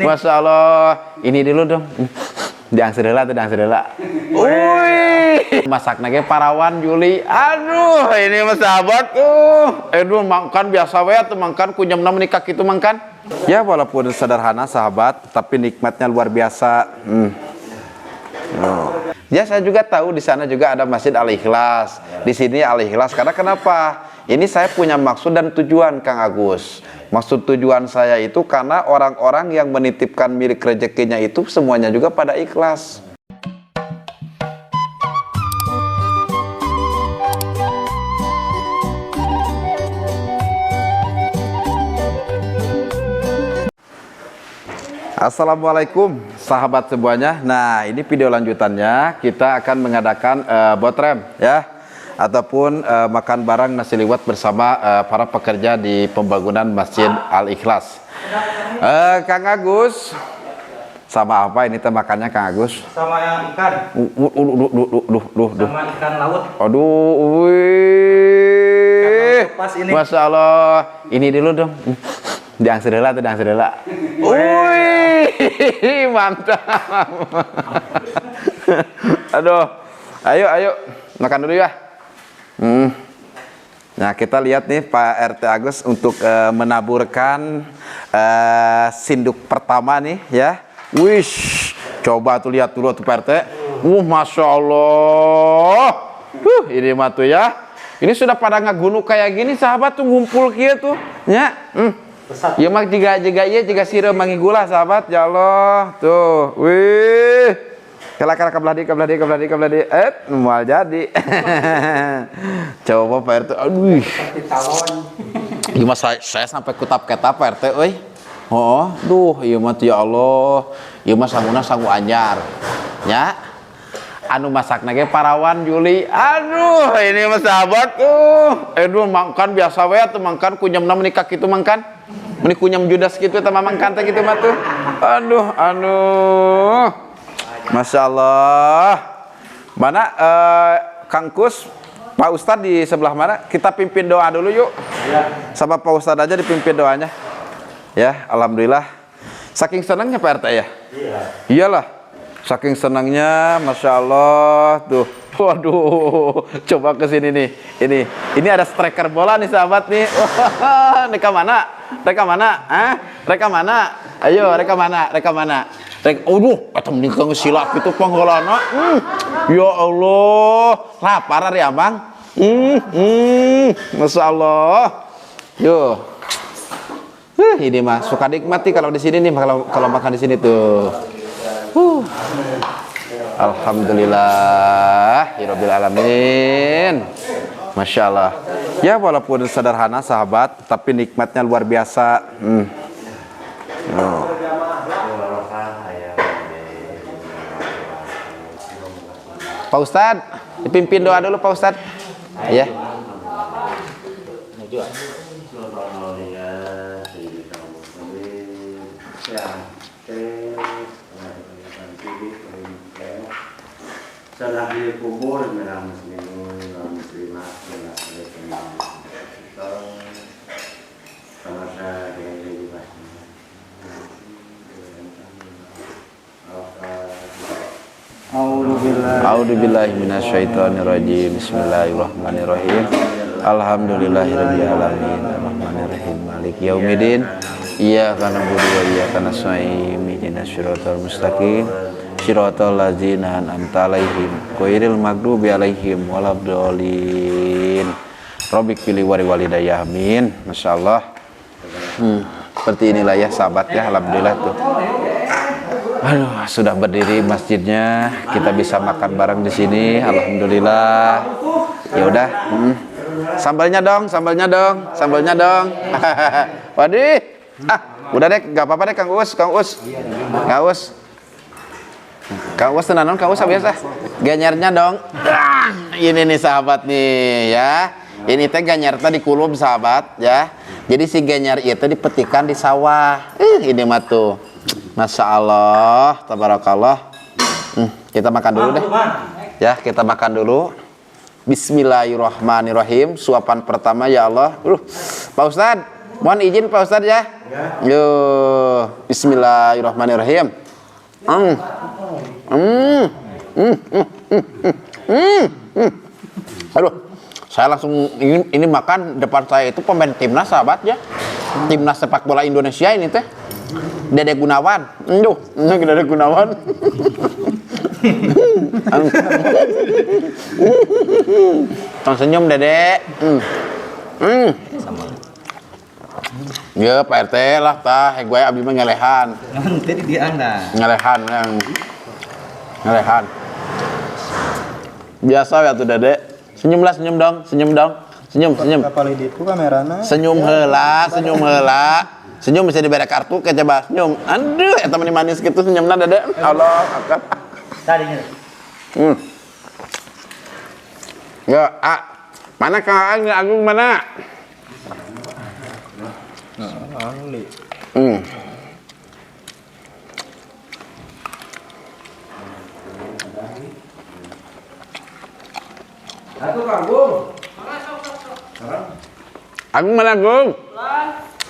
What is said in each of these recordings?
Masya Allah, ini dulu dong. Diang sedela tuh, diang sedela. Wih, masak nage parawan Juli. Aduh, ini mas sahabat tuh. Aduh, makan biasa we tuh makan kunyam menikah gitu makan. Ya walaupun sederhana sahabat, tapi nikmatnya luar biasa. Ya saya juga tahu di sana juga ada Masjid Al-Ikhlas. Di sini Al-Ikhlas karena kenapa? Ini saya punya maksud dan tujuan Kang Agus. Maksud tujuan saya itu karena orang-orang yang menitipkan milik rezekinya itu semuanya juga pada ikhlas. Assalamualaikum sahabat semuanya. Nah ini video lanjutannya, kita akan mengadakan botrem ya, ataupun makan bareng nasi liwet bersama para pekerja di pembangunan Masjid Al-Ikhlas. Kang Agus, sama apa ini teh makannya Kang Agus? Sama yang ikan. Sama ikan laut. Aduh, wih. Pas ini. Masya Allah, ini dulu dong. Diang sedela tuh, diang sedela. Wih, mantap. Aduh, ayo makan dulu ya. Nah kita lihat nih Pak RT Agus untuk menaburkan sinduk pertama nih ya. Wish, coba tuh lihat dulu tuh Pak RT. Masya Allah. Ini mah tuh ya. Ini sudah pada ngagunu kayak gini sahabat tuh ngumpul kia tuh ya. Ya mak jika iya sirem mangi gula sahabat ya Allah tuh. Wih. Kala kebelah di. Mual jadi. Coba Pak RT. Aduh. Iya mas saya sampai kutap-ketap Pak RT euy. Oh, duh, iya mah ya Allah. Iya mah sanguna sangu anyar. Ya. Anu masak nage parawan Juli. Aduh, ini mas sahabat tuh. Aduh, makan biasa we tuh makan kunyam menikah gitu makan. Meni kunyam judas gitu teh mangkan teh gitu mah tuh. Aduh. Masya Allah. Mana Kang Kus, Pak Ustadz di sebelah mana? Kita pimpin doa dulu yuk. Ya. Sama Pak Ustadz aja dipimpin doanya. Ya, alhamdulillah. Saking senangnya Pak RT ya? Iya. Iyalah. Saking senangnya, Masya Allah. Tuh. Waduh, coba ke sini nih. Ini ada striker bola nih sahabat nih. Reka mana? Reka mana? Hah? Reka mana? Ayo, reka mana? Reka mana? Aduh, kata menikah ngesilap itu pangholana. Ya Allah, lapar ya bang. Masya Allah. Yo, ini mah suka nikmati kalau di sini nih, kalau makan di sini tuh. Alhamdulillah, Rabbil alamin. Masya Allah. Ya walaupun sederhana sahabat, tapi nikmatnya luar biasa. Pak Ustadz, dipimpin doa dulu Pak Ustadz. Ya. Salah kubur merah muslimun muslimat sama saya di A'udzubillahi minasyaitonirrajim. Bismillahirrahmanirrahim. Alhamdulillahirabbil alamin. Arrahmanirrahim. Maliki yaumiddin. Iyyaka na'budu wa iyyaka nasta'in. Ihdinas siratal mustaqim. Shiratal ladzina an'amta 'alaihim ghairil maghdubi 'alaihim waladdallin. Rabbik fili walidayya amin. Masyaallah. Seperti inilah ya sahabat ya, alhamdulillah tuh. Aduh, sudah berdiri masjidnya, kita bisa makan bareng di sini, alhamdulillah. Ya udah, sambalnya dong. Waduh, udah deh, nggak apa-apa deh Kang Us. Kang Us tenanon, Kang Us biasa. Ganyarnya dong. Ini nih sahabat nih ya. Ini teh ganyar teh dikulum sahabat ya. Jadi si ganyar itu dipetikan di sawah. Ini mah tuh. Masya Allah, tabarakallah. Kita makan dulu deh. Ya, kita makan dulu. Bismillahirrahmanirrahim. Suapan pertama ya Allah. Pak Ustadz, Mohon izin Pak Ustadz ya. Yo, Bismillahirrahmanirrahim. Aduh, saya langsung ini makan depan saya itu pemain timnas sahabat ya. Timnas sepak bola Indonesia ini teh. Dede Gunawan. Duh, Dede Gunawan. Tong senyum Dede. Ya Pak RT lah tah, gue abdi mah ngelehan. Jadi di Anda. Ngelehan. Biasa ya tuh Dede. Senyum lah, senyum dong. Senyum. Kapal itu kamerana. Senyum heula. Senyum bisa diberi kartu ke coba senyum. Aduh, eta meni manis gitu senyumna Dede. Allah akbar. Tadinya. Ya, mana Kang Agung mana? Angli. Satu Agung. Agung mana Agung?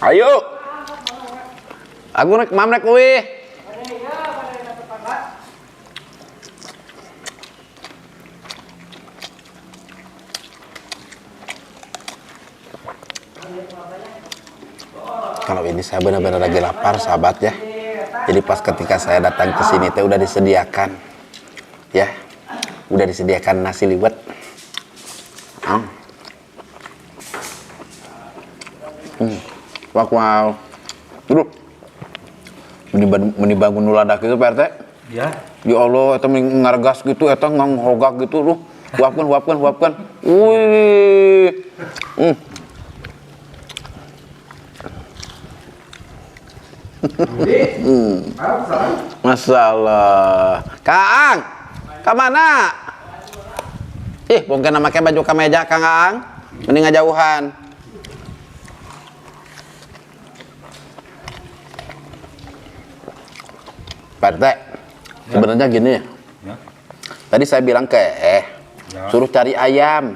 Ayo. Agung rek mam rek euy. Kalau ini saya benar-benar lagi lapar sahabat ya. Jadi pas ketika saya datang ke sini teh udah disediakan. Ya. Udah disediakan nasi liwet. Wow. Aduh. Meni bangun nuladak itu Pak RT. Ya. Ya Allah, eta ngargas gitu, eta nganghogak gitu, Wapkan. Wih. Masalah. Kang, ke mana? Mungkin pakai baju kemeja Kang. Mending ngajauhan. Pak RT, sebenarnya gini ya. Tadi saya bilang ke suruh cari ayam.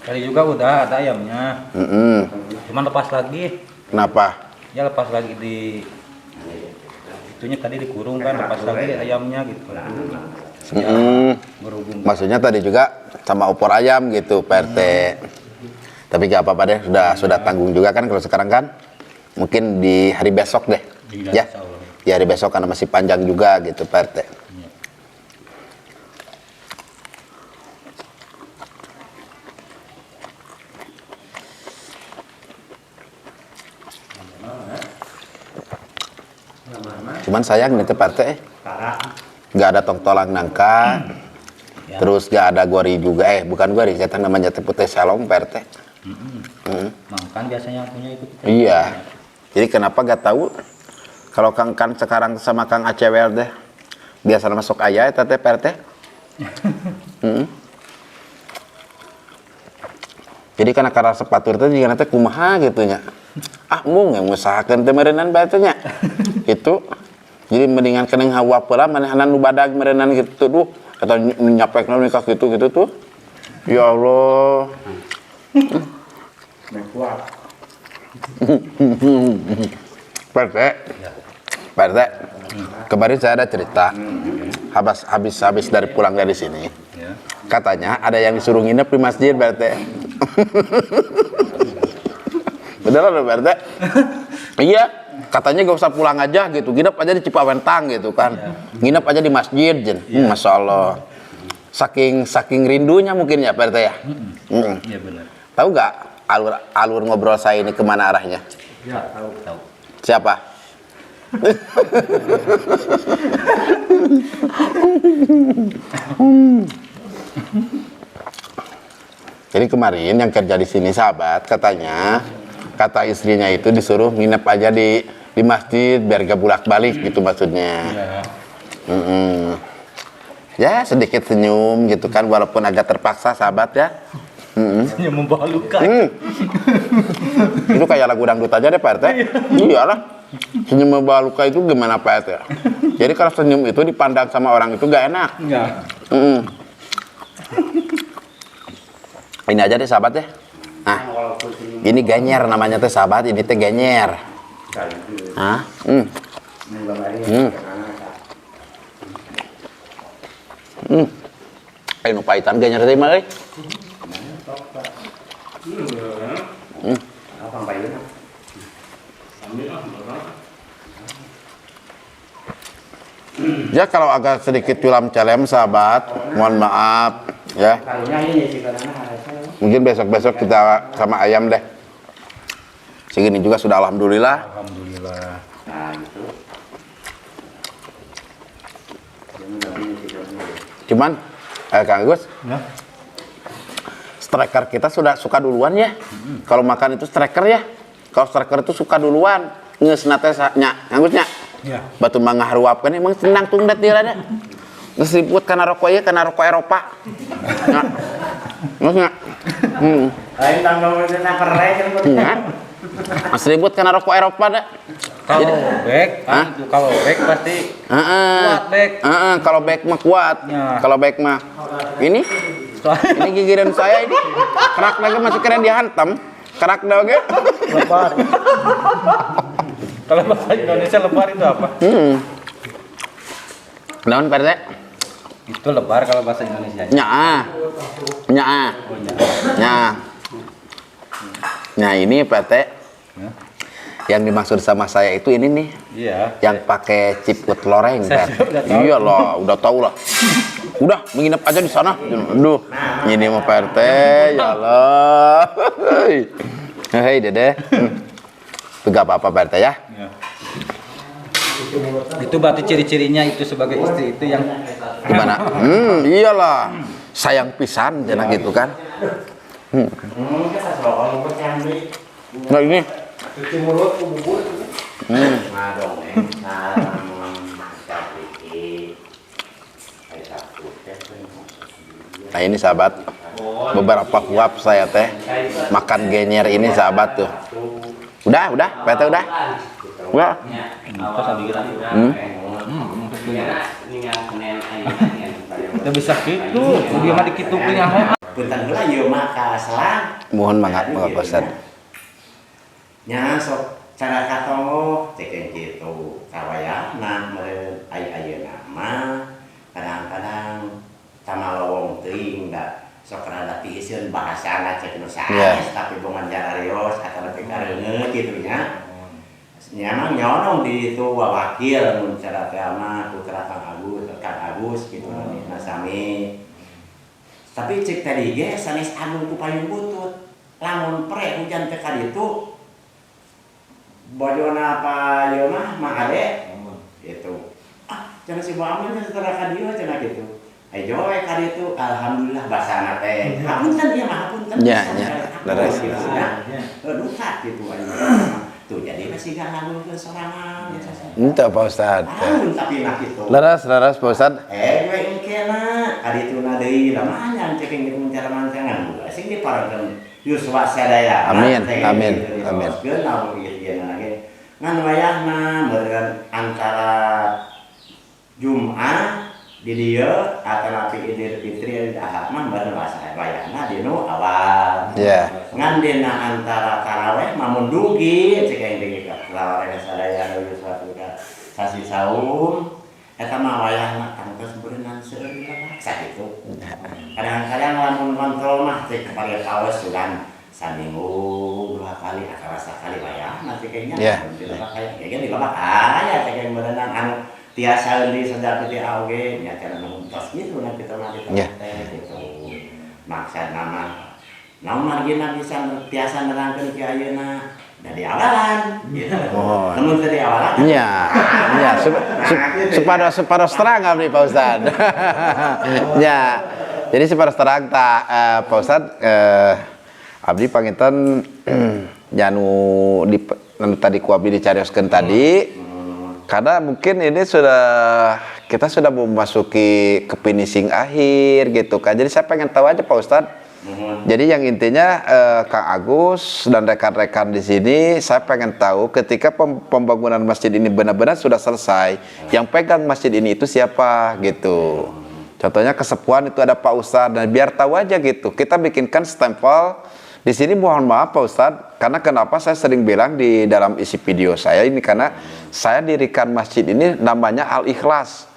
Tadi juga udah ada ayamnya. Cuman lepas lagi. Kenapa? Ya lepas lagi di itunya tadi dikurung kan, lepas lagi ayamnya gitu. Berhubung. Maksudnya tadi juga sama opor ayam gitu Pak RT. Tapi gak apa-apa deh, sudah tanggung juga kan kalau sekarang kan. Mungkin di hari besok deh. Ya. Di hari besok karena masih panjang juga gitu Pak RT. Cuman sayang nih Pak RT gak ada tongtolang nangka. Terus gak ada gori juga, bukan gori, kita namanya teh putih salong Pak RT. Makan biasanya punya itu. Iya. Jadi kenapa gak tahu kalau Kang kan sekarang sama Kang ACWL deh biasa masuk ayah teh Pak RT. Jadi karena sepatu itu juga nanti kumaha gitunya. Mung yang usahakeun teh meureunan bae teh nya. Itu. Jadi mendingan keneng hawa pula manehanan nu badag meureunan gitu duh. Atau nyapekna nikah gitu tuh. Ya Allah. Pak RT. Kemarin saya ada cerita. Habis dari pulang dari sini. Katanya ada yang disuruh nginep di masjid Pak RT. Beneran Pak RT? Iya. Katanya gak usah pulang aja gitu, nginep aja di Cipawentang gitu kan, nginep aja di masjid, Masya Allah, saking rindunya mungkin ya Pak RT ya. Iya benar. Tahu nggak alur ngobrol saya ini kemana arahnya? Ya tahu. Siapa? Jadi kemarin yang kerja di sini sahabat katanya, kata istrinya itu disuruh nginep aja di masjid biar gak bolak-balik gitu maksudnya. Ya sedikit senyum gitu kan walaupun agak terpaksa sahabat ya. Yang membawa luka. Itu kayak lagu dangdut aja deh Pak RT. Iyalah. Senyum membawa luka itu gimana Pak RT? Jadi kalau senyum itu dipandang sama orang itu gak enak. Ini aja deh sahabat ya. Nah, Walaupun senyum Ini genyer namanya teh sahabat, ini teh genyer. Hah? Anu paitan genyer teh mah euy. Ya kalau agak sedikit culam calem sahabat, mohon maaf ya. Mungkin besok-besok kita sama ayam deh. Segini juga sudah alhamdulillah. Alhamdulillah. Cuman Kang Agus, Ya. striker kita sudah suka duluan ya. Kalau makan itu striker ya. Kalau striker itu suka duluan. Ngeus nate nya, Kang Agus nya. Ya. Batu mangahruapkan emang tenang tungdat dia ada. Geus liput kana rokok ieu kana rokok Eropa. Nya. Geus nya. Lain tanggung jawab perek kan. Nya. Mas ribut kana rokok Eropa dah. Kalau back, Hah? itu kalau back pasti kuat back. Kalau back mah kuat. Ya. Kalau back mah ini gigiran saya ini. Kerak lagi masih keren dihantam. Kerak dah oke. Lebar. Kalau bahasa Indonesia lebar itu apa? Naon Pak RT? Itu lebar kalau bahasa Indonesia. Nyaa. Nyaa. Nyaa. Nah, ini Pak RT. Ya. Yang dimaksud sama saya itu ini nih. Iya. Yang pakai ciput loreng, Saya Pak. udah tahu. Iya lah, udah tahu lah. Udah, menginap aja di sana. Aduh, ini mah Pak RT, ya Allah. Hei, Dede. Itu gak apa-apa Pak RT ya. Ya. Itu berarti ciri-cirinya itu sebagai istri itu yang Gimana? Iyalah. Sayang pisan, jenak gitu kan. Nah ini. Cuci mulut ku bubur. Nah ini sahabat, beberapa uap saya teh makan genyer ini sahabat tuh. Udah, PT udah. Udah. udah bisa gitu. Dia mah dikituk nyaho. Punten heula ieu mah ka selang. Mohon mangga Ustaz. Nya sok cara katongo cekeun kitu kawayahna meureun ayeuna mah kadang-kadang tamalowong teuing da sok rada tiisieun bahasana cek nu sanes tapi bongan jararios atawa teh kareungeut kitu nya. Nya mah nyonong di itu wakil mun cara teh mah putra Kang Agus kitu na sami. Tapi cek tadi ge sanes anu ku payung butut. Lamun pre hujan teh ka ditu bojona apa ieu mah ade gitu. Cenah si Baman setelah ka dieu cenah gitu. Ayo we ka ditu alhamdulillah basana teh. Hapunten ieu mah hapunten. Ya, leres. Duka gitu anu. Tuh jadi masih gak ngagulkeun sorangan biasa. Ente Pak Ustaz. Tapi nah kitu. Leres Pak Ustaz. We engkena ka dituna deui lamanya cek ngitung cara mancangan. Sing diparokeun yuswa sadaya. Amin. Ngan wayahna meureun antara Jumat di dieu atanapi Idul Fitri Ahad mah meureun wayahna dinu awal. Ya. Ngan dina antara tarawih mamun dugi cek yang deui ka tarawih sadaya yuswa sasi saum eta mah wayahna tangtos beunang seueur sakitu. Kadang-kadang lamun kontrol mah cek pare kaos sugan saminggu 2 kali atau sekali wayah nanti kayaknya kayak gini loh ya kayak berenang anu tiasa di sedap di auge nya cara nuntos gitu nanti kita gitu maksud nama margina bisa tiasa nerangkeun ki ayeuna dari awalan gitu. Namun dari awalan Iya. Separos terang abdi Pak Ustaz. Ya. Jadi separos terang tak Pak Ustaz abdi panginten janu di tadi ku abdi dicarioskeun tadi. Karena mungkin ini kita sudah memasuki ke finishing akhir gitu kan. Jadi saya pengen tahu aja Pak Ustaz. Jadi yang intinya Kang Agus dan rekan-rekan di sini saya pengen tahu ketika pembangunan masjid ini benar-benar sudah selesai, yang pegang masjid ini itu siapa gitu. Contohnya kesepuhan itu ada Pak Ustadz, dan biar tahu aja gitu. Kita bikinkan stempel Di sini mohon maaf Pak Ustadz, karena kenapa saya sering bilang di dalam isi video saya ini, karena saya dirikan masjid ini namanya Al-Ikhlas.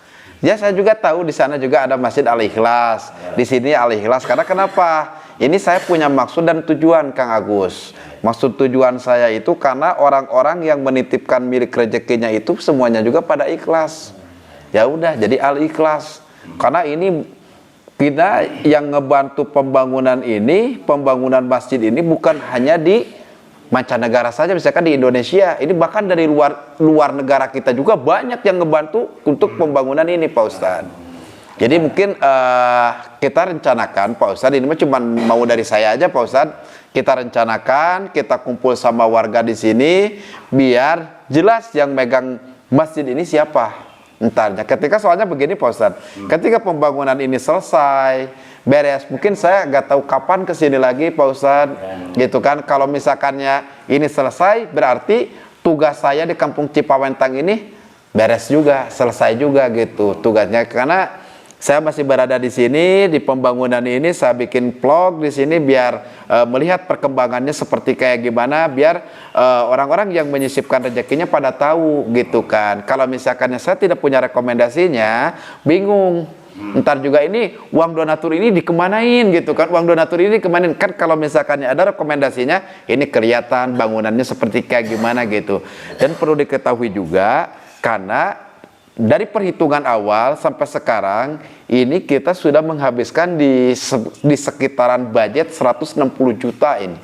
Ya saya juga tahu di sana juga ada Masjid Al-Ikhlas, di sini Al-Ikhlas. Karena kenapa? Ini saya punya maksud dan tujuan Kang Agus. Maksud tujuan saya itu karena orang-orang yang menitipkan milik rezekinya itu semuanya juga pada ikhlas. Ya udah jadi Al-Ikhlas. Karena ini kita yang ngebantu pembangunan ini, pembangunan masjid ini bukan hanya di mancanegara saja, misalkan di Indonesia, ini bahkan dari luar negara kita juga banyak yang ngebantu untuk pembangunan ini Pak Ustadz. Jadi mungkin kita rencanakan Pak Ustadz, ini cuma mau dari saya aja Pak Ustadz, kita rencanakan, kita kumpul sama warga di sini, biar jelas yang megang masjid ini siapa. Entarnya ketika soalnya begini Pak Ustadz, ketika pembangunan ini selesai beres, mungkin saya nggak tahu kapan kesini lagi Pak Ustadz, gitu kan. Kalau misalkannya ini selesai, berarti tugas saya di Kampung Cipawentang ini beres juga, selesai juga gitu tugasnya. Karena saya masih berada di sini di pembangunan ini, saya bikin vlog di sini biar melihat perkembangannya seperti kayak gimana, biar orang-orang yang menyisipkan rezekinya pada tahu gitu kan. Kalau misalkannya saya tidak punya rekomendasinya, bingung. Ntar juga ini uang donatur ini dikemanain gitu kan, uang donatur ini dikemanain kan. Kalau misalkannya ada rekomendasinya, ini kelihatan bangunannya seperti kayak gimana gitu. Dan perlu diketahui juga, karena dari perhitungan awal sampai sekarang ini kita sudah menghabiskan di sekitaran budget 160 juta ini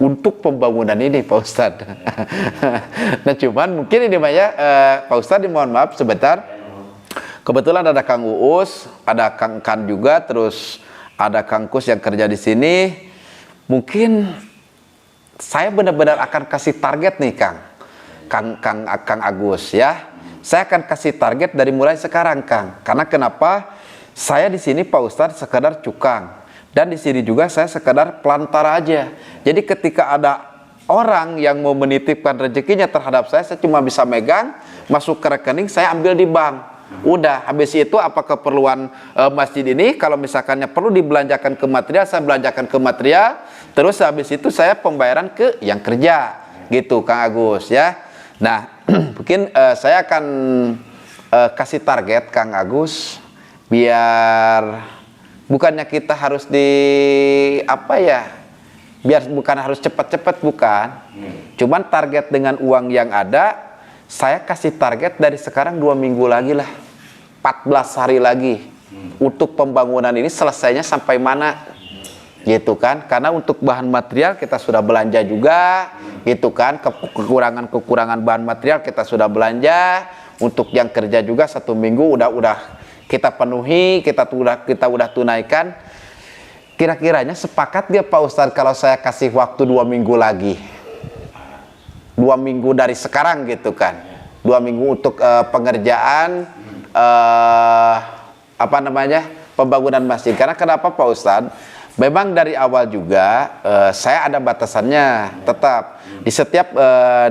untuk pembangunan ini Pak Ustadz. Nah cuman mungkin ini ya Pak Ustadz, mohon maaf sebentar. Kebetulan ada Kang Uus, ada Kang Kan juga, terus ada Kang Kus yang kerja di sini. Mungkin saya benar-benar akan kasih target nih Kang Agus ya. Saya akan kasih target dari mulai sekarang Kang. Karena kenapa? Saya di sini Pak Ustadz sekedar cukang, dan di sini juga saya sekedar pelantara aja. Jadi ketika ada orang yang mau menitipkan rezekinya terhadap saya cuma bisa megang, masuk ke rekening, saya ambil di bank. Udah, habis itu apa keperluan masjid ini, kalau misalkannya perlu dibelanjakan ke material, saya belanjakan ke material. Terus habis itu saya pembayaran ke yang kerja, gitu Kang Agus ya. Nah, mungkin saya akan kasih target Kang Agus, biar bukannya kita harus biar bukan harus cepat-cepat, bukan. Cuman target dengan uang yang ada, saya kasih target dari sekarang 2 minggu lagi lah, 14 hari lagi, untuk pembangunan ini selesainya sampai mana, gitu kan. Karena untuk bahan material kita sudah belanja juga, gitu kan. Kekurangan bahan material kita sudah belanja. Untuk yang kerja juga 1 minggu udah kita penuhi, kita udah tunaikan. Kira-kiranya sepakat gak Pak Ustadz kalau saya kasih waktu 2 minggu lagi? 2 minggu dari sekarang gitu kan, 2 minggu untuk pengerjaan pembangunan masjid. Karena kenapa Pak Ustadz? Memang dari awal juga saya ada batasannya, tetap di setiap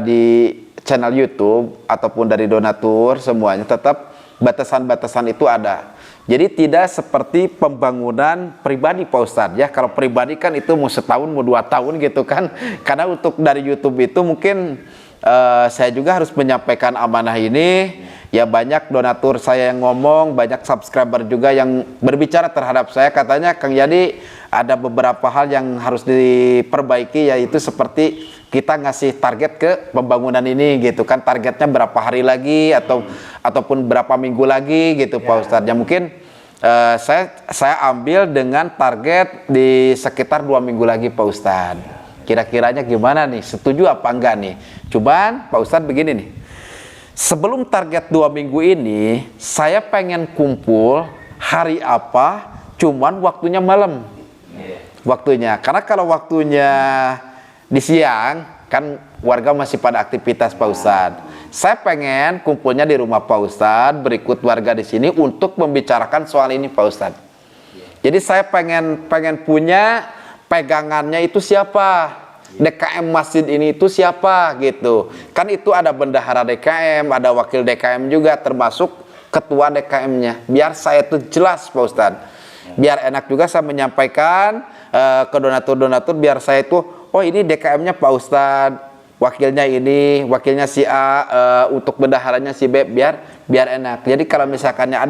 di channel YouTube ataupun dari donatur semuanya tetap batasan-batasan itu ada. Jadi tidak seperti pembangunan pribadi Pak Ustadz ya. Kalau pribadi kan itu mau setahun, mau 2 tahun gitu kan. Karena untuk dari YouTube itu mungkin saya juga harus menyampaikan amanah ini. Ya banyak donatur saya yang ngomong, banyak subscriber juga yang berbicara terhadap saya. Katanya Kang Yadi ada beberapa hal yang harus diperbaiki, yaitu seperti kita ngasih target ke pembangunan ini gitu kan. Targetnya berapa hari lagi ataupun berapa minggu lagi gitu Pak Ustadz. Ya mungkin saya ambil dengan target di sekitar 2 minggu lagi Pak Ustadz. Kira-kiranya gimana nih? Setuju apa enggak nih? Cuman Pak Ustadz begini nih. Sebelum target 2 minggu ini, saya pengen kumpul hari apa, cuman waktunya malam. Waktunya. Karena kalau waktunya di siang, kan warga masih pada aktivitas Pak Ustadz. Saya pengen kumpulnya di rumah Pak Ustadz, berikut warga di sini untuk membicarakan soal ini Pak Ustadz. Jadi saya pengen punya pegangannya itu siapa, DKM masjid ini itu siapa gitu. Kan itu ada bendahara DKM, ada wakil DKM juga, termasuk ketua DKM-nya. Biar saya itu jelas Pak Ustadz. Biar enak juga saya menyampaikan ke donatur-donatur, biar saya itu, oh ini DKM-nya Pak Ustadz, wakilnya ini, wakilnya si A, untuk bendaharanya si B, biar enak. Jadi kalau misalkannya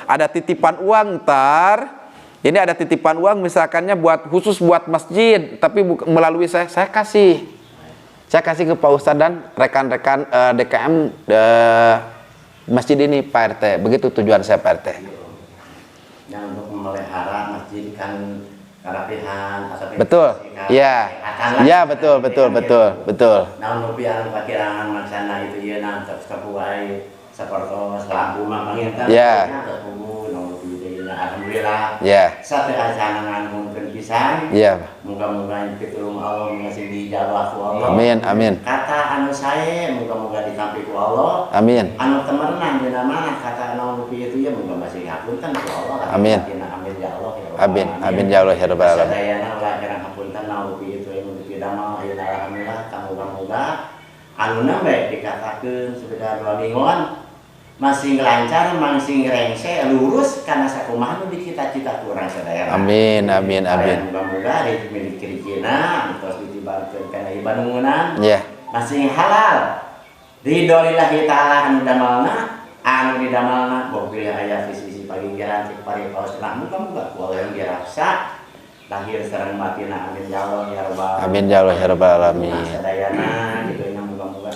ada titipan uang ntar, ini ada titipan uang misalkannya khusus buat masjid, tapi melalui saya kasih ke Pak Ustadz dan rekan-rekan DKM masjid ini Pak RT. Begitu tujuan saya Pak RT. Yang untuk memelihara masjid kan karapihan atau betul, iya, ya betul. Nah untuk biar pakiran maksana itu ya nanti sepuai seperti lampu mamangintan, ya, alhamdulillah, ya, satu acara mungkin pisang, ya, moga-moga pitulung Allah mengasih dijawab Allah, amin. Kata anu saya, moga-moga ditampi ku Allah, amin. Anu temenan di mana kata anu itu ya moga masih ngapunten ku Allah, amin. Amin ya Allah. Amin ya Allah ya Rabbal alamin. Sadayana ulah jarang ngapunten nabi itu yang dipidamel ayeuna alhamdulillah moga-moga anu bae dikatakeun sabeda dua mingguan masih lancar, masih rengse lurus karena sakumaha nu dicita-cita kurang sadayana. Amin. Moga-moga di milik kirikina terus ditibarkeun kana ibanunan. Ya. Masih halal. Ridho lillahi ta'ala anu didamalna boh pilih aya sisi paginggiran cek pari paus lah muga-muga ku yang dirasa lahir sareng batina amin ya Allah ya rabbal amin ya Allah ya rabbal alamin. Sadayana gitu nya muga-muga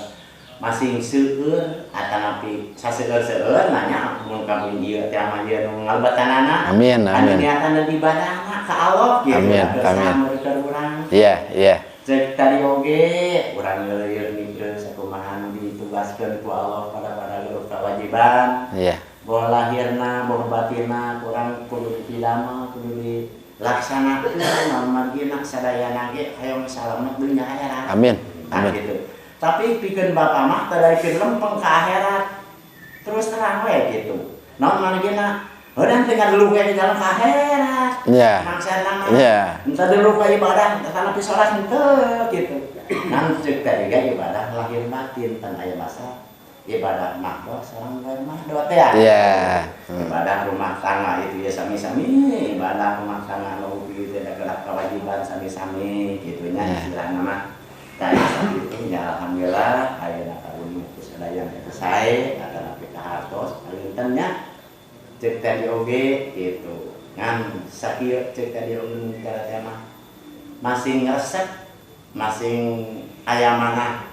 masing seueur atanapi saseueur-seueur nanya mun ka ieu teh mah ieu nu ngalobatanana amin. niatan ibadahna ka Allah gitu amin. urang Iya. cek tadi oge urang ngeulieur mikeun sakumaha ditugaskeun ku Allah pada kewajiban. Iya. Boh lahirna, boh batina, kurang kudu dipidamel, kudu dilaksanakeun, naon margina sadayana ge hayang salamet dunya akhirat. Amin. Gitu. Tapi pikeun bapa mah teu daekeun lempeng ka akhirat. Terus terang we gitu. Naon margina heudan teh dulu ke di dalam ka akhirat. Iya. Maksudna mah. Iya. Entah dulu ka ibadah, tanapi salat henteu gitu. Nang ceuk tadi ge ibadah lahir batin tan aya masalah. Ibadah mahdoh sareng mahdoh teh ya. Iya. Ibadah rumah tangga itu ya sami-sami, ibadah rumah tangga anu itu adalah kewajiban sami-sami gitu nya istilahna mah. Dari itu ya alhamdulillah ayeuna karunya sadaya itu sae adalah kita hartos palintennya cek tadi oge gitu. Ngan sakieu cek tadi oge cara tema masing resep masing aya mana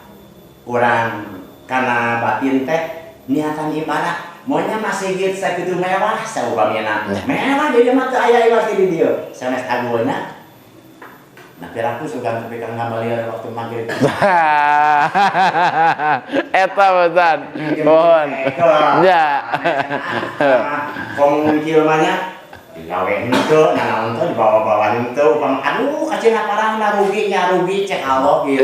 urang karena batin teh niatan ibadah maunya masih gitu sakitu mewah saupamina mewah di mah teu aya iwat di dieu sanes aguna nah piraku sugan tapi kang ngabalieur waktu magrib eta besan mohon ya komungkil manya digawe henteu nanaon teh dibawa-bawa henteu upama aduh kacenah parahna rugi cek Allah gitu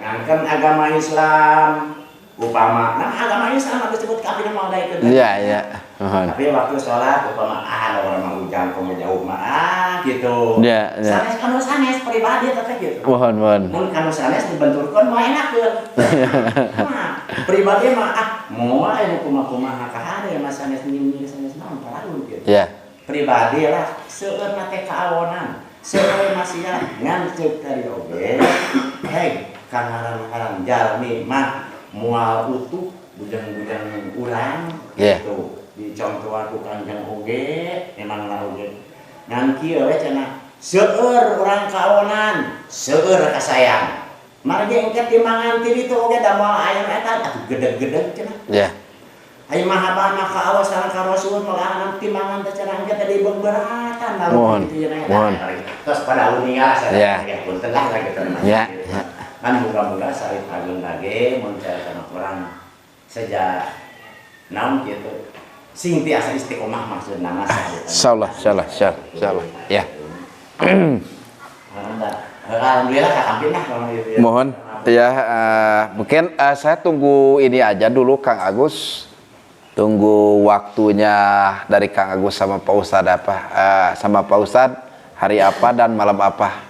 ngangkeun agama Islam upama agama Islam ada disebut kafir mau ada itu. Iya. Tapi waktu sholat upama ada orang mau hujan kamu jauh mah gitu. Iya. Sanes pribadi tapi gitu. Mohon. Mun kanu sanes dibenturkeun mah enakeun. Nah, pribadi mah moal anu kumaha kahade mah sanes nyimmi sanes naon paralu gitu. Iya. Pribadi lah seueur na teh kaawonan, seueur maksiat ngan ceuk tadi oge. Hei, kangaran-karan jalmi mah mual utuh bujang-bujang urang gitu dicontohan ku Kanjeng oge memang lah oge ngan kieu we cenah seueur urang kaonan seueur kasayang marge engke timangan ti ditu oge da moal aya eta atuh gedeg-gedeg cenah ai mahabbah ka Allah sareng ka Rasul malahan timangan teh cenah engke tadi beberatan lalu kitu cenah terus pada uningal saya punten lah gitu kan mudah-mudahan sarit agung lagi mencari orang sejak naon gitu sing tiasa istiqomah maksud nama insyaallah ya alhamdulillah kakampin lah mohon ya mungkin saya tunggu ini aja dulu Kang Agus, tunggu waktunya dari Kang Agus sama Pak Ustadz sama Pak Ustadz hari apa dan malam apa.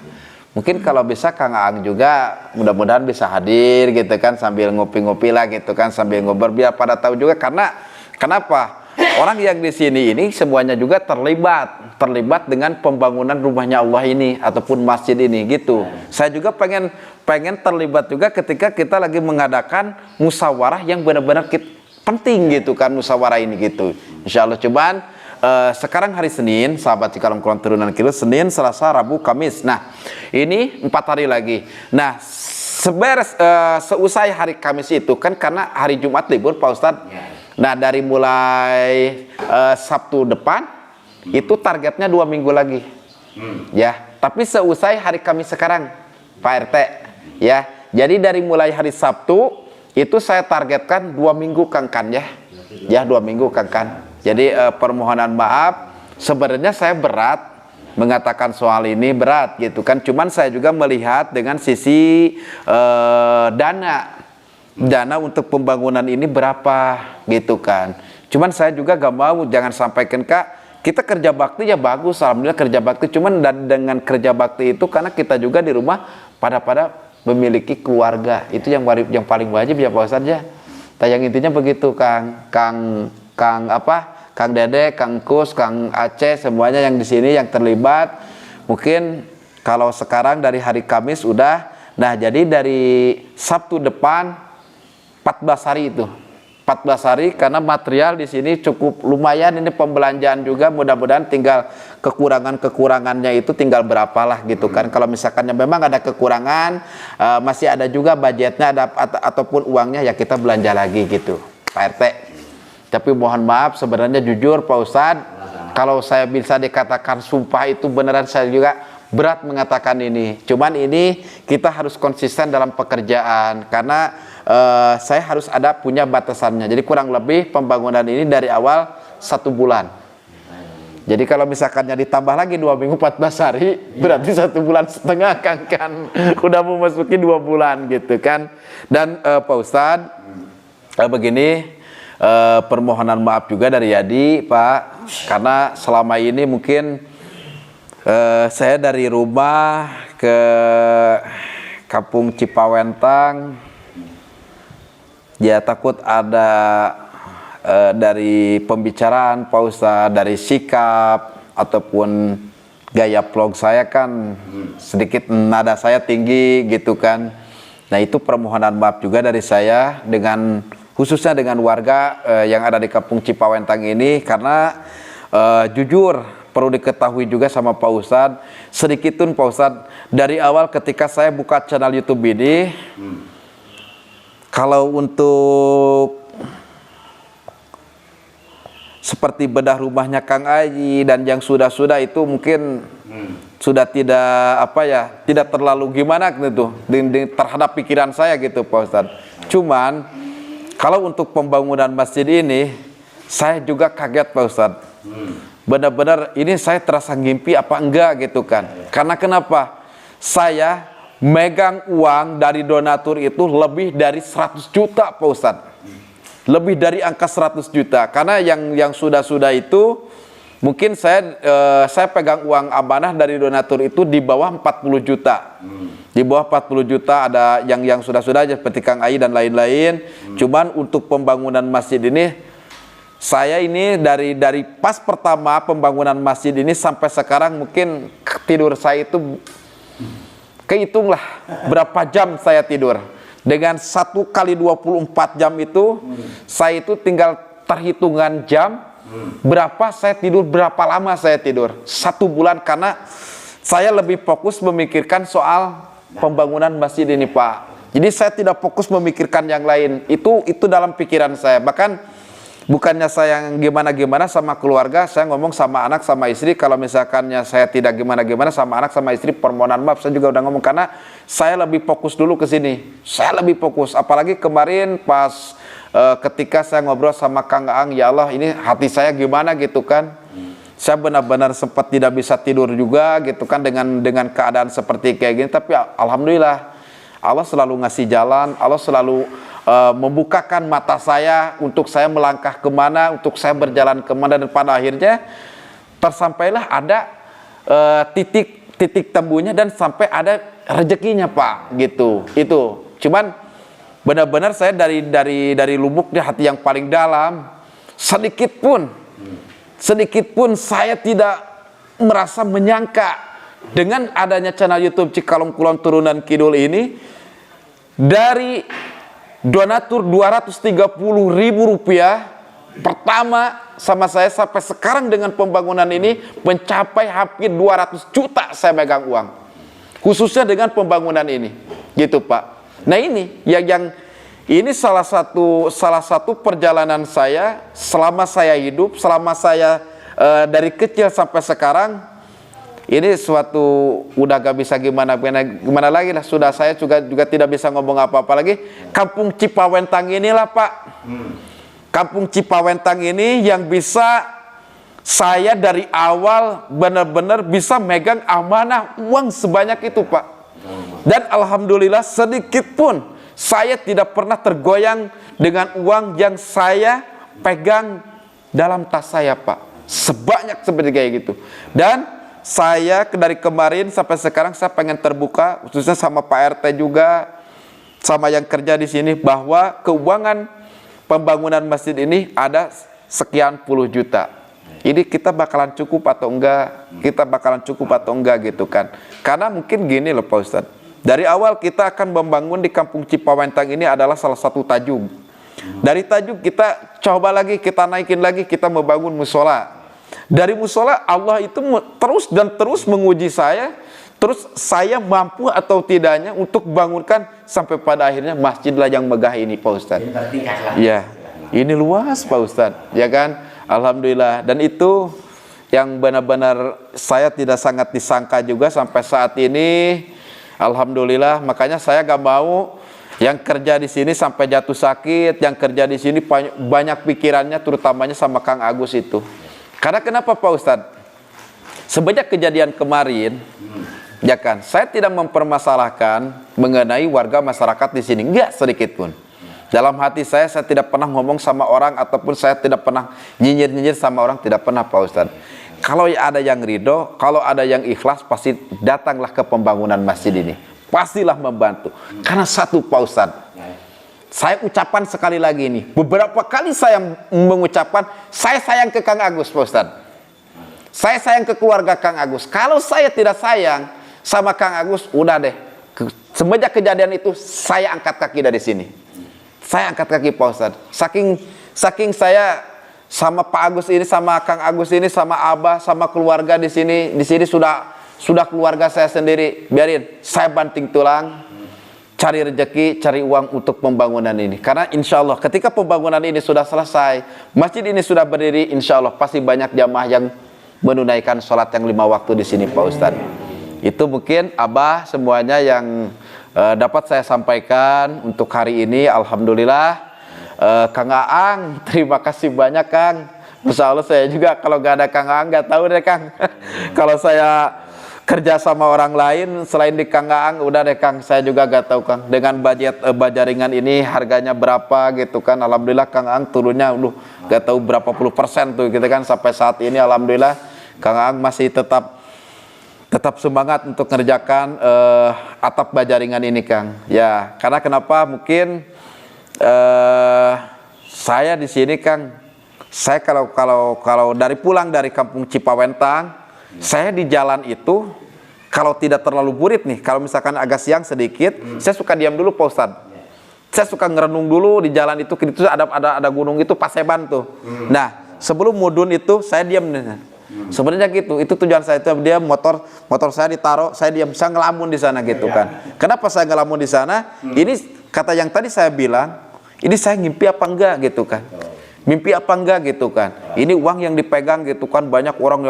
Mungkin kalau bisa Kang Aang juga mudah-mudahan bisa hadir gitu kan sambil ngopi-ngopi lah gitu kan sambil ngobrol biar pada tahu juga karena kenapa orang yang di sini ini semuanya juga terlibat dengan pembangunan rumahnya Allah ini ataupun masjid ini gitu. Saya juga pengen terlibat juga ketika kita lagi mengadakan musyawarah yang benar-benar penting gitu kan, musyawarah ini gitu. Insya Allah. Cuman sekarang hari Senin, sahabat Cikalam Quran Turunan Kilo, Senin, Selasa, Rabu, Kamis. Nah, ini 4 hari lagi. Nah, seusai hari Kamis itu kan karena hari Jumat libur Pak Ustadz. Nah, dari mulai Sabtu depan itu targetnya 2 minggu lagi. Ya, tapi seusai hari Kamis sekarang Pak RT, ya. Jadi dari mulai hari Sabtu itu saya targetkan 2 minggu Kang Kan ya. Ya, 2 minggu Kang Kan. Jadi permohonan maaf, sebenarnya saya berat mengatakan soal ini, berat gitu kan. Cuman saya juga melihat dengan sisi dana untuk pembangunan ini berapa gitu kan. Cuman saya juga gak mau, jangan sampaikan Kak, kita kerja bakti ya bagus, alhamdulillah kerja bakti. Cuman dengan kerja bakti itu karena kita juga di rumah pada memiliki keluarga, itu yang paling wajib ya Pak Ustadz ya. Yang intinya begitu Kang Dede, Kang Kus, Kang Aceh, semuanya yang di sini yang terlibat. Mungkin kalau sekarang dari hari Kamis udah, nah jadi dari Sabtu depan 14 hari itu. 14 hari karena material di sini cukup lumayan, ini pembelanjaan juga, mudah-mudahan tinggal kekurangannya itu tinggal berapalah gitu kan. Kalau misalkannya memang ada kekurangan, masih ada juga budgetnya ataupun uangnya ya kita belanja lagi gitu Pak RT. Tapi mohon maaf sebenarnya jujur Pak Ustadz, kalau saya bisa dikatakan sumpah itu beneran saya juga berat mengatakan ini. Cuman ini kita harus konsisten dalam pekerjaan karena saya harus punya batasannya. Jadi kurang lebih pembangunan ini dari awal 1 bulan. Jadi kalau misalkannya ditambah lagi 2 minggu 14 hari, berarti 1,5 bulan kan udah memasuki 2 bulan gitu kan. Dan Pak Ustadz begini, permohonan maaf juga dari Yadi Pak, karena selama ini mungkin saya dari rumah ke Kampung Cipawentang ya takut ada dari pembicaraan Pak Ustadz, dari sikap ataupun gaya vlog saya kan sedikit nada saya tinggi gitu kan. Nah itu permohonan maaf juga dari saya khususnya dengan warga yang ada di Kampung Cipawentang ini, karena jujur perlu diketahui juga sama Pak Ustadz, sedikitpun Pak Ustadz dari awal ketika saya buka channel YouTube ini, kalau untuk seperti bedah rumahnya Kang Aji dan yang sudah-sudah itu mungkin sudah tidak terlalu gimana gitu terhadap pikiran saya gitu Pak Ustadz. Cuman kalau untuk pembangunan masjid ini saya juga kaget Pak Ustadz. Benar-benar ini saya terasa ngimpi apa enggak gitu kan. Karena kenapa? Saya megang uang dari donatur itu lebih dari 100 juta Pak Ustadz. Lebih dari angka 100 juta. Karena yang sudah-sudah itu mungkin saya pegang uang amanah dari donatur itu di bawah 40 juta. Di bawah 40 juta ada yang sudah-sudah seperti Kang Ai dan lain-lain. Cuman untuk pembangunan masjid ini, saya ini dari pas pertama pembangunan masjid ini sampai sekarang mungkin tidur saya itu kehitunglah berapa jam saya tidur. Dengan 1 kali 24 jam itu, saya itu tinggal terhitungan jam, berapa saya tidur, berapa lama saya tidur. 1 bulan karena saya lebih fokus memikirkan soal pembangunan masjid ini Pak. Jadi saya tidak fokus memikirkan yang lain. Itu dalam pikiran saya. Bahkan bukannya saya yang gimana-gimana sama keluarga, saya ngomong sama anak sama istri, kalau misalkannya saya tidak gimana-gimana sama anak sama istri, permohonan maaf, saya juga udah ngomong karena saya lebih fokus dulu ke sini. Saya lebih fokus, apalagi kemarin pas ketika saya ngobrol sama Kang Aang, ya Allah ini hati saya gimana gitu kan. Saya benar-benar sempat tidak bisa tidur juga gitu kan dengan keadaan seperti kayak gini, tapi alhamdulillah Allah selalu ngasih jalan, Allah selalu membukakan mata saya untuk saya melangkah kemana, untuk saya berjalan kemana, dan pada akhirnya tersampailah ada titik tembunya dan sampai ada rezekinya Pak gitu. Itu cuman benar-benar saya dari lubuk di hati yang paling dalam, sedikit pun Sedikit pun saya tidak merasa menyangka dengan adanya channel YouTube Cikalong Kulon Turunan Kidul ini, dari donatur Rp230.000 pertama sama saya sampai sekarang dengan pembangunan ini mencapai hampir 200 juta saya megang uang, khususnya dengan pembangunan ini, gitu Pak. Nah ini yang ini salah satu perjalanan saya selama saya hidup, selama saya dari kecil sampai sekarang. Ini suatu udah gak bisa gimana lagi lah, sudah saya juga tidak bisa ngomong apa-apa lagi. Kampung Cipawentang inilah Pak, Kampung Cipawentang ini yang bisa saya dari awal benar-benar bisa megang amanah uang sebanyak itu Pak. Dan alhamdulillah sedikit pun saya tidak pernah tergoyang dengan uang yang saya pegang dalam tas saya Pak, sebanyak seperti kayak gitu. Dan saya dari kemarin sampai sekarang saya pengen terbuka, khususnya sama Pak RT juga, sama yang kerja di sini, bahwa keuangan pembangunan masjid ini ada sekian puluh juta. Ini kita bakalan cukup atau enggak? Kita bakalan cukup atau enggak gitu kan? Karena mungkin gini loh Pak Ustadz, dari awal kita akan membangun di Kampung Cipawentang ini adalah salah satu tajuk. Dari tajuk kita coba lagi, kita naikin lagi, kita membangun musola. Dari musola Allah itu terus menguji saya, terus saya mampu atau tidaknya untuk bangunkan sampai pada akhirnya masjidlah yang megah ini Pak Ustadz. Ya, ini luas Pak Ustadz, ya kan? Alhamdulillah. Dan itu yang benar-benar saya tidak sangat disangka juga sampai saat ini. Alhamdulillah. Makanya saya gak mau yang kerja di sini sampai jatuh sakit, yang kerja di sini banyak pikirannya, terutamanya sama Kang Agus itu. Karena kenapa Pak Ustadz? Semenjak kejadian kemarin, ya kan, saya tidak mempermasalahkan mengenai warga masyarakat di sini, enggak sedikit pun. Dalam hati saya tidak pernah ngomong sama orang, ataupun saya tidak pernah nyinyir-nyinyir sama orang, tidak pernah Pak Ustadz. Kalau ada yang ridho, kalau ada yang ikhlas, pasti datanglah ke pembangunan masjid ini. Pastilah membantu. Karena satu Pak Ustadz, saya ucapan sekali lagi ini, beberapa kali saya mengucapkan, saya sayang ke Kang Agus Pak Ustadz. Saya sayang ke keluarga Kang Agus. Kalau saya tidak sayang sama Kang Agus, udah deh. Semenjak kejadian itu, saya angkat kaki dari sini. Saya angkat kaki Pak Ustadz. Saking saya sama Pak Agus ini, sama Kang Agus ini, sama Abah, sama keluarga di sini sudah keluarga saya sendiri. Biarin, saya banting tulang, cari rezeki, cari uang untuk pembangunan ini. Karena insya Allah ketika pembangunan ini sudah selesai, masjid ini sudah berdiri, insya Allah pasti banyak jamaah yang menunaikan sholat yang 5 waktu di sini Pak Ustadz. Itu mungkin Abah semuanya yang dapat saya sampaikan untuk hari ini. Alhamdulillah. Kang Aang, terima kasih banyak Kang. Insya Allah saya juga kalau gak ada Kang Aang gak tahu deh Kang. Kalau saya kerja sama orang lain selain di Kang Aang, udah deh Kang, saya juga gak tahu Kang dengan budget bajaringan ini harganya berapa gitu kan. Alhamdulillah Kang Aang turunnya gak tahu berapa puluh persen tuh gitu kan. Sampai saat ini alhamdulillah Kang Aang masih tetap semangat untuk ngerjakan atap bajaringan ini Kang. Ya, karena kenapa? Mungkin saya di sini Kang, saya kalau pulang dari Kampung Cipawentang, saya di jalan itu kalau tidak terlalu burit nih, kalau misalkan agak siang sedikit, saya suka diam dulu Pak Ustadz. Saya suka ngerenung dulu di jalan itu ada gunung itu Paseban tuh. Nah, sebelum mudun itu saya diam nih. Sebenarnya gitu, itu tujuan saya itu dia motor saya ditaruh, saya diam, saya ngelamun di sana gitu kan. Kenapa saya ngelamun di sana? Ini kata yang tadi saya bilang, ini saya ngimpi apa enggak gitu kan. Mimpi apa enggak gitu kan. Ini uang yang dipegang gitu kan, banyak orang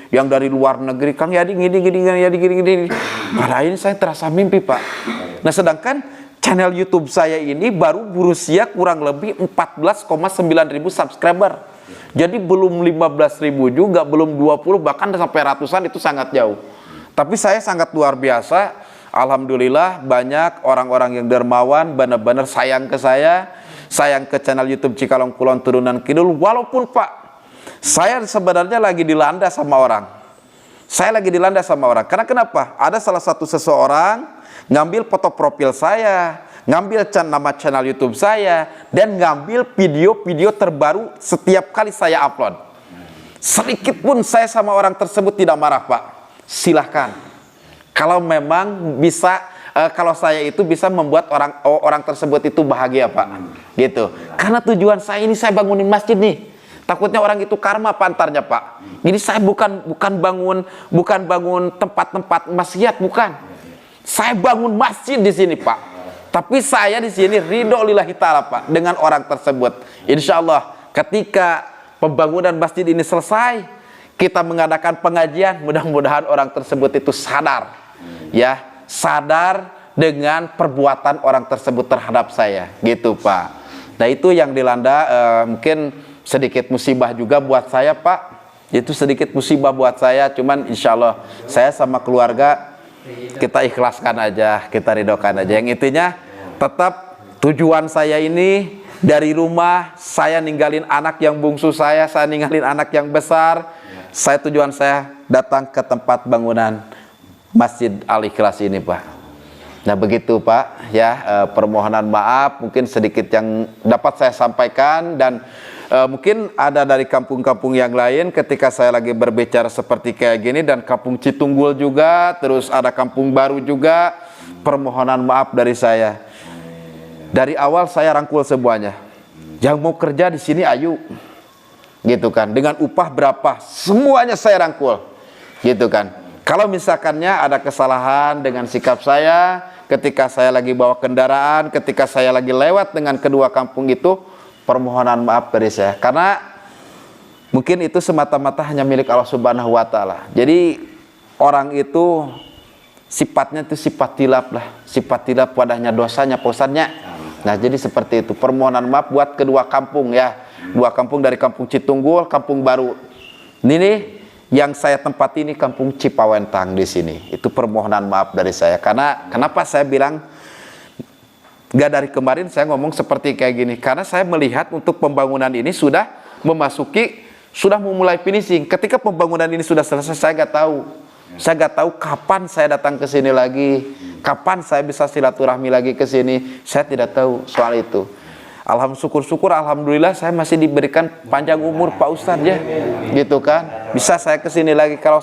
yang dari luar negeri, Kang Yadi gini. Padahal ini saya terasa mimpi Pak. Nah sedangkan channel YouTube saya ini baru berusia kurang lebih 14,9 ribu subscriber. Jadi belum 15 ribu juga, belum 20, bahkan sampai ratusan, itu sangat jauh. Tapi saya sangat luar biasa. Alhamdulillah banyak orang-orang yang dermawan, benar-benar sayang ke saya, sayang ke channel YouTube Cikalong Kulon Turunan Kidul. Walaupun Pak, saya sebenarnya lagi dilanda sama orang. Saya lagi dilanda sama orang. Karena kenapa? Ada salah satu seseorang ngambil foto profil saya, ngambil nama channel YouTube saya, dan ngambil video-video terbaru setiap kali saya upload. sedikit pun saya sama orang tersebut tidak marah, Pak. Silahkan. Kalau memang bisa, kalau saya itu bisa membuat orang tersebut itu bahagia, Pak. Gitu. Karena tujuan saya ini saya bangunin masjid nih. Takutnya orang itu karma pantarnya, Pak. Jadi saya bukan bangun tempat-tempat maksiat, bukan. Saya bangun masjid di sini, Pak. Tapi saya di sini ridho lillahi ta'ala, Pak, dengan orang tersebut. Insya Allah ketika pembangunan masjid ini selesai, kita mengadakan pengajian, mudah-mudahan orang tersebut itu sadar, ya, sadar dengan perbuatan orang tersebut terhadap saya, gitu, Pak. Nah, itu yang dilanda mungkin sedikit musibah juga buat saya, Pak. Itu sedikit musibah buat saya, cuman insya Allah saya sama keluarga kita ikhlaskan aja, kita ridhokan aja. Yang intinya tetap tujuan saya ini dari rumah, saya ninggalin anak yang bungsu saya ninggalin anak yang besar. Tujuan saya datang ke tempat bangunan Masjid Al-Ikhlas ini, Pak. Nah, begitu, Pak, ya, permohonan maaf mungkin sedikit yang dapat saya sampaikan, dan mungkin ada dari kampung-kampung yang lain ketika saya lagi berbicara seperti kayak gini, dan kampung Citunggul juga, terus ada kampung baru juga. Permohonan maaf dari saya. Dari awal saya rangkul semuanya. Yang mau kerja di sini ayo. Gitu kan. Dengan upah berapa? Semuanya saya rangkul. Gitu kan. Kalau misalkannya ada kesalahan dengan sikap saya ketika saya lagi bawa kendaraan, ketika saya lagi lewat dengan kedua kampung itu, permohonan maaf dari saya. Karena mungkin itu semata-mata hanya milik Allah Subhanahu wa Ta'ala. Jadi orang itu sifatnya itu sifat tilap lah. Sifat tilap wadahnya dosanya, posannya. Nah, jadi seperti itu. Permohonan maaf buat kedua kampung, ya. Dua kampung dari kampung Citunggul, kampung baru. Ini nih yang saya tempati ini kampung Cipawentang di sini. Itu permohonan maaf dari saya. Karena kenapa saya bilang nggak dari kemarin saya ngomong seperti kayak gini, karena saya melihat untuk pembangunan ini sudah memulai finishing. Ketika pembangunan ini sudah selesai, saya nggak tahu kapan saya datang ke sini lagi, kapan saya bisa silaturahmi lagi ke sini. Saya tidak tahu soal itu. Alhamdulillah saya masih diberikan panjang umur, Pak Ustadz, ya, gitu kan. Bisa saya ke sini lagi. Kalau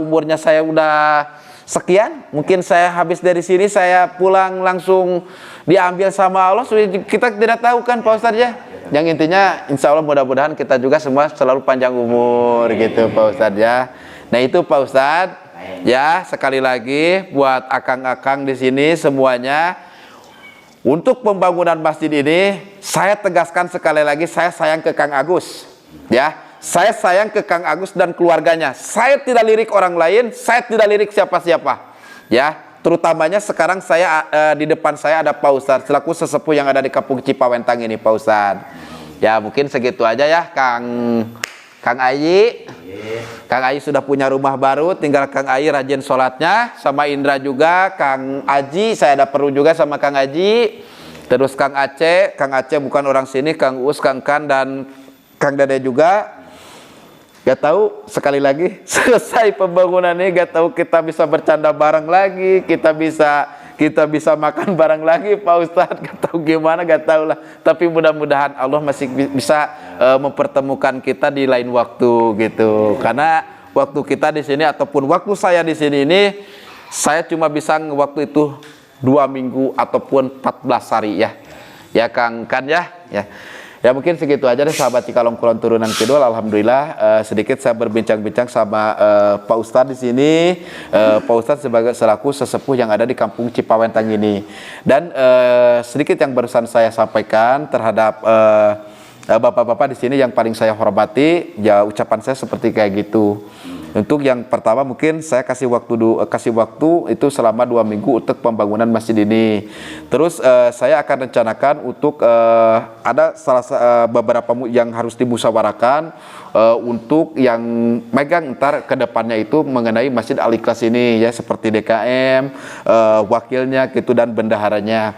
umurnya saya udah sekian, mungkin saya habis dari sini, saya pulang langsung diambil sama Allah. Kita tidak tahu kan, Pak Ustadz, ya. Yang intinya insya Allah mudah-mudahan kita juga semua selalu panjang umur, gitu, Pak Ustadz, ya. Nah, itu Pak Ustadz, ya, sekali lagi buat akang-akang di sini semuanya, untuk pembangunan masjid ini saya tegaskan sekali lagi, saya sayang ke Kang Agus, ya. Saya sayang ke Kang Agus dan keluarganya. Saya tidak lirik orang lain, saya tidak lirik siapa-siapa, ya. Terutamanya sekarang saya di depan saya ada Pak Ustadz selaku sesepuh yang ada di kampung Cipawentang ini, Pak Ustadz. Ya, mungkin segitu aja ya, Kang Ayi. Kang Ayi sudah punya rumah baru, tinggal Kang Ayi rajin sholatnya, sama Indra juga, Kang Aji, saya ada perlu juga sama Kang Aji. Terus Kang Aceh bukan orang sini, Kang Us, Kang Kan, dan Kang Dede juga. Gak tahu, sekali lagi selesai pembangunan ini, gak tahu kita bisa bercanda bareng lagi, kita bisa makan bareng lagi, Pak Ustadz. Gak tahu gimana, gak tahu lah. Tapi mudah-mudahan Allah masih bisa mempertemukan kita di lain waktu, gitu. Karena waktu kita di sini ataupun waktu saya di sini ini, saya cuma bisa waktu itu 2 minggu ataupun 14 hari, ya. Ya, Kang Kan, ya. Ya, mungkin segitu aja deh, sahabat Cikalong Kulon Turunan Kidul. Alhamdulillah sedikit saya berbincang-bincang sama Pak Ustadz di sini. Pak Ustadz selaku sesepuh yang ada di kampung Cipawentang ini. Dan sedikit yang barusan saya sampaikan terhadap bapak-bapak di sini yang paling saya hormati, ya ucapan saya seperti kayak gitu. Untuk yang pertama mungkin saya kasih waktu itu selama 2 minggu untuk pembangunan masjid ini. Terus saya akan rencanakan untuk ada beberapa yang harus dimusyawarahkan untuk yang megang ntar ke depannya itu mengenai Masjid Al-Ikhlas ini, ya, seperti DKM, wakilnya gitu, dan bendaharanya.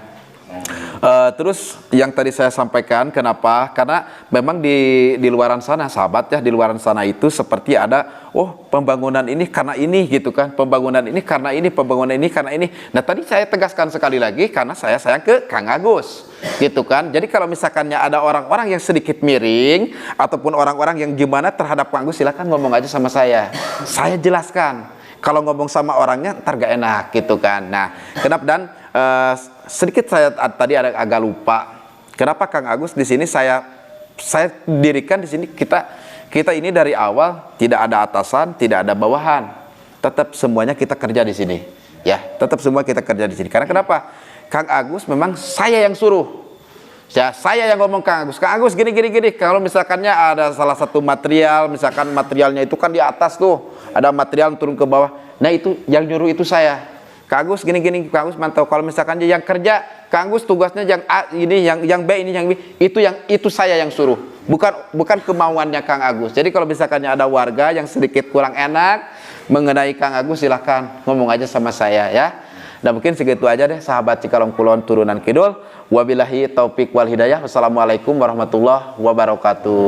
Terus yang tadi saya sampaikan, kenapa? Karena memang di luaran sana, sahabat ya, di luaran sana itu seperti ada, oh pembangunan ini karena ini gitu kan, pembangunan ini karena ini, pembangunan ini karena ini. Nah tadi saya tegaskan sekali lagi, karena saya sayang ke Kang Agus, gitu kan. Jadi kalau misalkannya ada orang-orang yang sedikit miring, ataupun orang-orang yang gimana terhadap Kang Agus, silakan ngomong aja sama saya jelaskan. Kalau ngomong sama orangnya ntar gak enak gitu kan. Nah kenapa, dan sedikit saya tadi agak lupa, kenapa Kang Agus di sini saya dirikan di sini, kita ini dari awal tidak ada atasan, tidak ada bawahan, tetap semuanya kita kerja di sini ya, tetap semua kita kerja di sini. Karena kenapa? Kang Agus memang saya yang suruh ya, saya yang ngomong Kang Agus gini. Kalau misalkannya ada salah satu material, misalkan materialnya itu kan di atas tuh, ada material turun ke bawah, nah itu yang nyuruh itu saya. Kang Agus gini, Kang Agus mantau. Kalau misalkan yang kerja, Kang Agus tugasnya yang A ini, yang B ini, yang B itu saya yang suruh, bukan kemauannya Kang Agus. Jadi kalau misalkannya ada warga yang sedikit kurang enak mengenai Kang Agus, silahkan ngomong aja sama saya ya. Dan mungkin segitu aja deh sahabat Cikalong Kulon Turunan Kidul. Wabillahi taufik wal hidayah. Wassalamualaikum warahmatullahi wabarakatuh.